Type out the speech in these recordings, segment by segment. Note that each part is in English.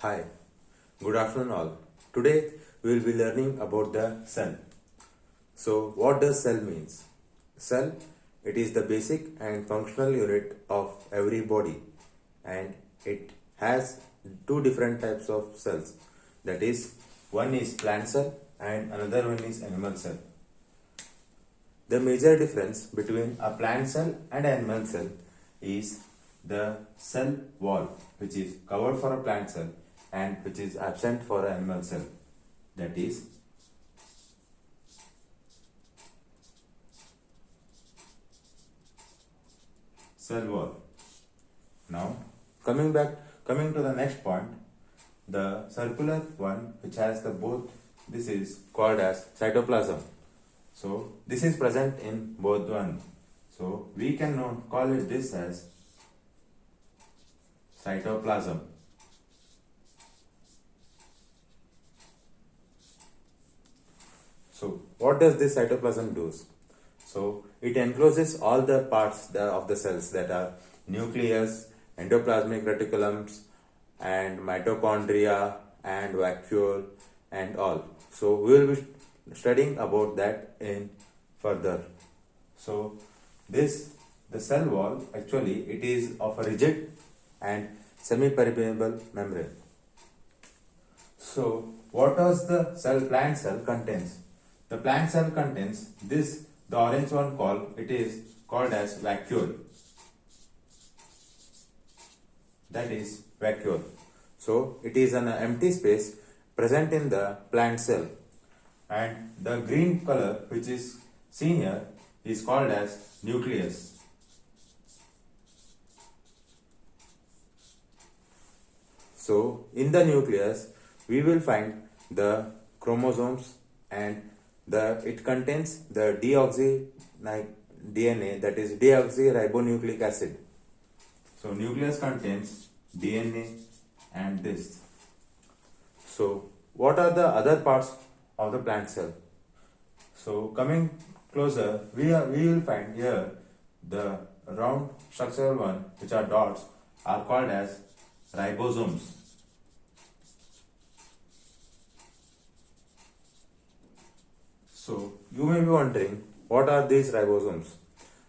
Hi, good afternoon all. Today we will be learning about the cell. So what does cell means? Cell, it is the basic and functional unit of every body, and it has two different types of cells. That is, one is plant cell and another one is animal cell. The major difference between a plant cell and animal cell is the cell wall, which is covered for a plant cell and which is absent for an animal cell. That is cell wall. Now, coming to the next point, the circular one which has the both, this is called as cytoplasm. So this is present in both one. So we can call it this as cytoplasm. So what does this cytoplasm do? So it encloses all the parts of the cells, that are nucleus, endoplasmic reticulums, and mitochondria and vacuole and all. So we will be studying about that in further. So the cell wall, actually it is of a rigid and semi-permeable membrane. So what does the plant cell contains? The plant cell contains this, the orange one it is called as vacuole. That is vacuole. So it is an empty space present in the plant cell, and the green color which is seen here is called as nucleus. So in the nucleus we will find the chromosomes, and it contains the DNA, that is deoxyribonucleic acid. So nucleus contains DNA and this. So what are the other parts of the plant cell? So coming closer, we will find here the round structural one, which are dots, are called as ribosomes. So you may be wondering, what are these ribosomes?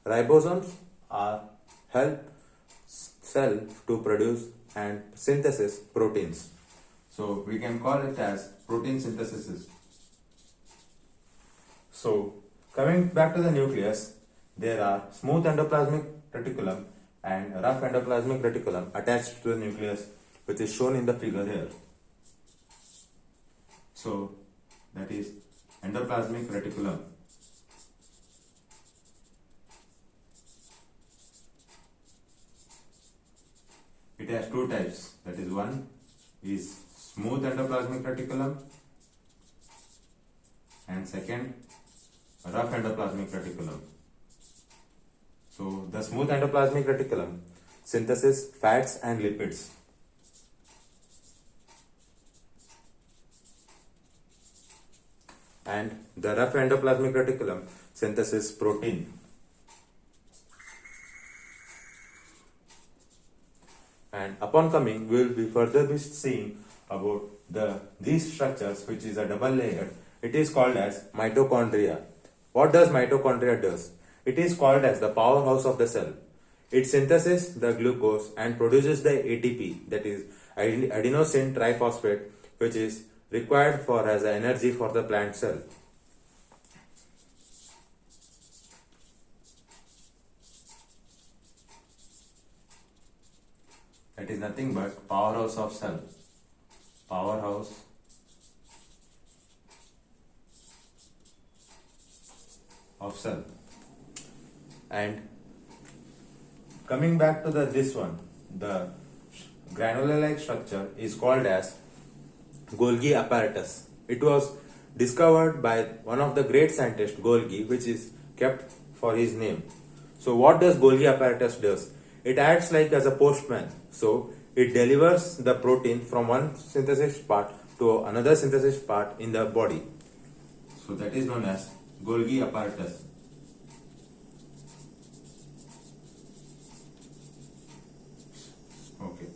Ribosomes help cell to produce and synthesis proteins. So we can call it as protein synthesis. So coming back to the nucleus, there are smooth endoplasmic reticulum and rough endoplasmic reticulum attached to the nucleus, which is shown in the figure here. So that is endoplasmic reticulum. It has two types, that is, one is smooth endoplasmic reticulum and second rough endoplasmic reticulum. So the smooth endoplasmic reticulum synthesis fats and lipids, and the rough endoplasmic reticulum synthesis protein. And upon coming, we will be further seeing about these structures, which is a double layered. It is called as mitochondria. What does mitochondria does? It is called as the powerhouse of the cell. It synthesizes the glucose and produces the ATP, that is adenosine triphosphate, which is required for as energy for the plant cell. That is nothing but powerhouse of cell. Powerhouse of cell. And coming back to this one, the granular-like structure is called as Golgi apparatus. It was discovered by one of the great scientists, Golgi, which is kept for his name. So what does Golgi apparatus does? It acts like as a postman. So it delivers the protein from one synthesis part to another synthesis part in the body. So that is known as Golgi apparatus. Okay,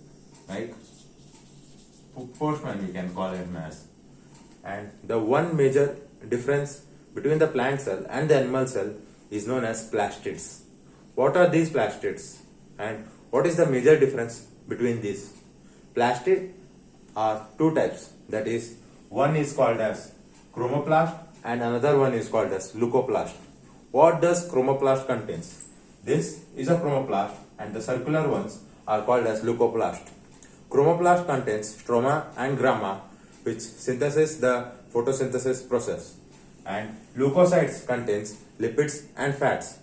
like postman we can call him as. And the one major difference between the plant cell and the animal cell is known as plastids. What are these plastids and what is the major difference between these? Plastid are two types, that is, one is called as chromoplast and another one is called as leucoplast. What does chromoplast contains? This is a chromoplast and the circular ones are called as leucoplast. Chromoplast contains stroma and gramma, which synthesis the photosynthesis process, and leukocytes contains lipids and fats.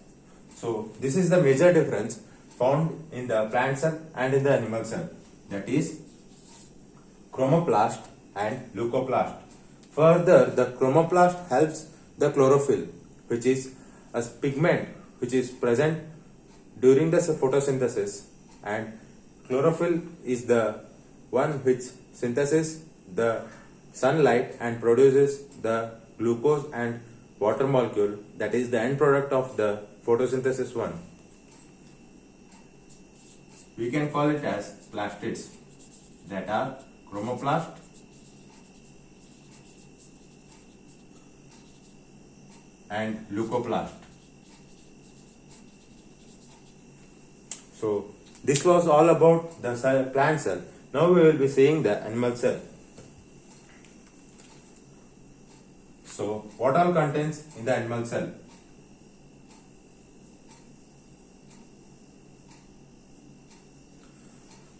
So this is the major difference found in the plant cell and in the animal cell, that is chromoplast and leucoplast. Further, the chromoplast helps the chlorophyll, which is a pigment which is present during the photosynthesis, and chlorophyll is the one which synthesizes the sunlight and produces the glucose and water molecule, that is the end product of the photosynthesis one. We can call it as plastids, that are chromoplast and leucoplast. So this was all about the plant cell. Now we will be seeing the animal cell. So what all contains in the animal cell?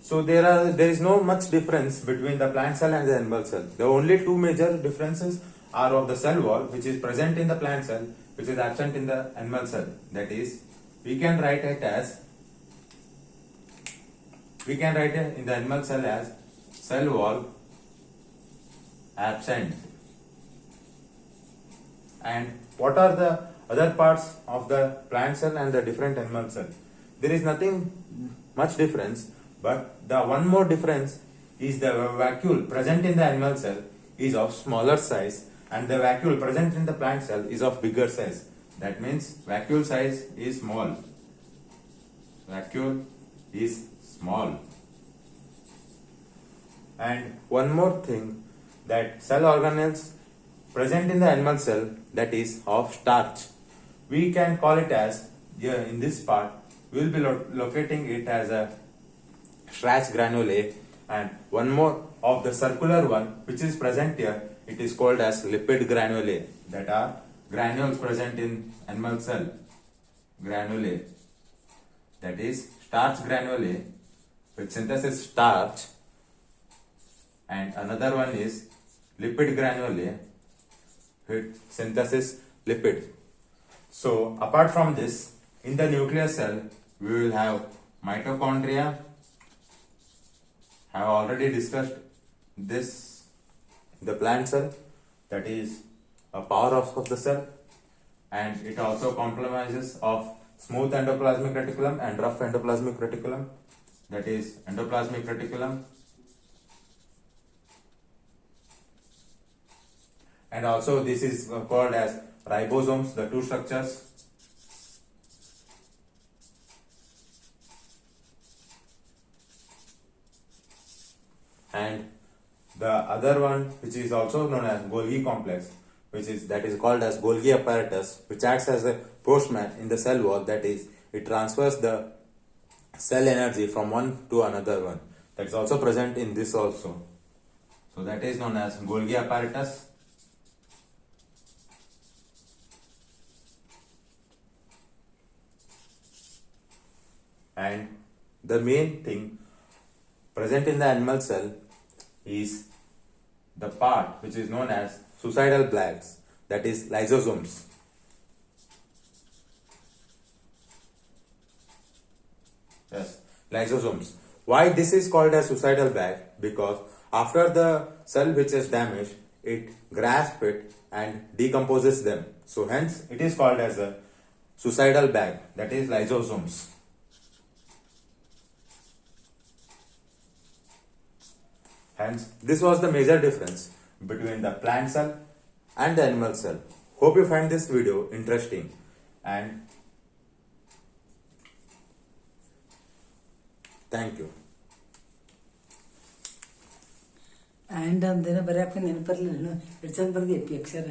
So there is no much difference between the plant cell and the animal cell. The only two major differences are of the cell wall, which is present in the plant cell, which is absent in the animal cell. That is, we can write it in the animal cell as cell wall absent. And what are the other parts of the plant cell and the different animal cell? There is nothing much difference, but the one more difference is the vacuole present in the animal cell is of smaller size and the vacuole present in the plant cell is of bigger size. That means vacuole size is small. Vacuole is small. And one more thing, that cell organelles present in the animal cell, that is of starch. We can call it as, here in this part, we will be locating it as a starch granule, and one more of the circular one which is present here, it is called as lipid granule, that are granules present in animal cell. Granule, that is starch granule which synthesis starch, and another one is lipid granule which synthesis lipid. So apart from this, in the nuclear cell we will have mitochondria. I have already discussed this in the plant cell, that is a powerhouse of the cell, and it also comprises of smooth endoplasmic reticulum and rough endoplasmic reticulum, that is endoplasmic reticulum, and also this is called as ribosomes, the two structures. And the other one, which is also known as Golgi complex, which is called as Golgi apparatus, which acts as a postman in the cell wall, that is, it transfers the cell energy from one to another one. That is also present in this also. So that is known as Golgi apparatus. And the main thing present in the animal cell is the part which is known as suicidal bags, that is lysosomes. Yes, lysosomes. Why this is called as suicidal bag? Because after the cell which is damaged, it grasps it and decomposes them. So hence it is called as a suicidal bag, that is lysosomes. Hence, this was the major difference between the plant cell and the animal cell. Hope you find this video interesting, and thank you. And ಅಂದೇನೋ ಬರೆಯಪ್ಪ ನೆನಪರ್ಲಿಲ್ಲ ಎಷ್ಟು ಚಂದ ಬರ್ದಿ ಅಪ್ಪಿ ಅಕ್ಷರ